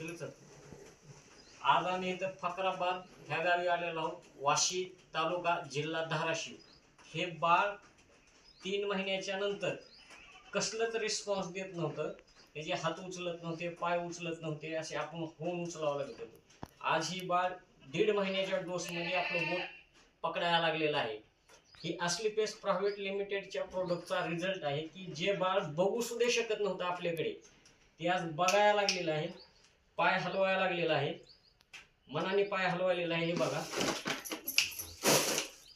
आज आम्ही इथं फकराबाद ह्या गावी आलेलो आहोत. वाशी तालुका जिल्हा धाराशिव. हे बाळ 3 महिन्याच्या नंतर कसलंच रिस्पॉन्स देत नव्हतं. त्याचे हात उचलत नव्हते, पाय उचलत नव्हते, असे आपण होऊन उचलावं लागत होतं. आज ही बाळ 1.5 महिन्याच्या डोसमध्ये आपलं बोट पकडायला लागलेलं आहे. ही अस्लीपेस प्रायव्हेट लिमिटेडच्या प्रोडक्टचा रिझल्ट आहे की जे बाळ बघू सुद्धा शकत नव्हतं आपल्याकडे, ते आज बघायला लागलेलं आहे, पाय हलवायला लागलेला आहे, मनाने पाय हलवायलेला आहे. हे बघा,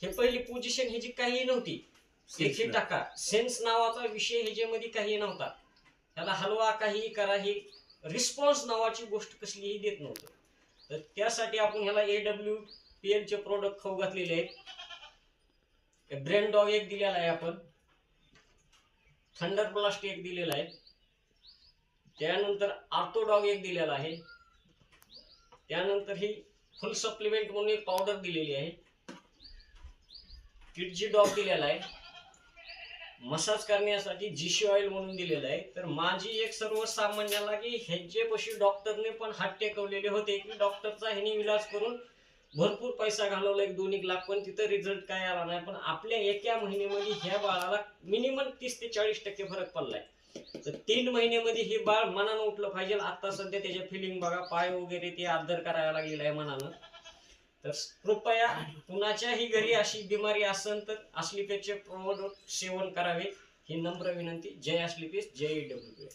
हे पहिली पोझिशन ह्याची काही नव्हती. एकही टाका सेन्स नावाचा विषय ह्याच्यामध्ये काही नव्हता. त्याला हलवा काही करा, ही रिस्पॉन्स नावाची गोष्ट कसलीही देत नव्हतं. तर त्यासाठी आपण ह्याला AWPL चे प्रोडक्ट खाऊ घातलेले आहेत. ब्रेन डॉग एक दिलेला आहे, आपण थंडर ब्लास्ट एक दिलेला आहे, त्यानंतर आर्थो डॉग एक दिलेला आहे, त्यानंतर ही फुल सप्लिमेंट म्हणून एक पावडर दिलेली आहे, किडजी डॉग दिलेला आहे, मसाज करण्यासाठी जीशी ऑइल म्हणून दिलेलं आहे. तर माझी एक सर्वसामान्याला की ह्याच्यापाशी डॉक्टरने पण हात टेकवलेले होते की डॉक्टरचा ह्याने इलाज करून भरपूर पैसा घालवला, 1-2 लाख, पण तिथं रिझल्ट काय आला नाही. पण आपल्या एका महिन्यामध्ये ह्या बाळाला मिनिमम 30 ते 40% फरक पडलाय. तर 3 महिन्यामध्ये हे बाळ मनानं उठलं पाहिजे. आता सध्या त्याच्या फिलिंग बघा, पाय वगैरे ते आदर करायला लागलेला आहे मनानं. तर कृपया कुणाच्याही घरी अशी बिमारी असेल तर अस्लीपेसचे प्रोडक्ट सेवन करावे ही नम्र विनंती. जय अस्लीपेस, जय AWPL.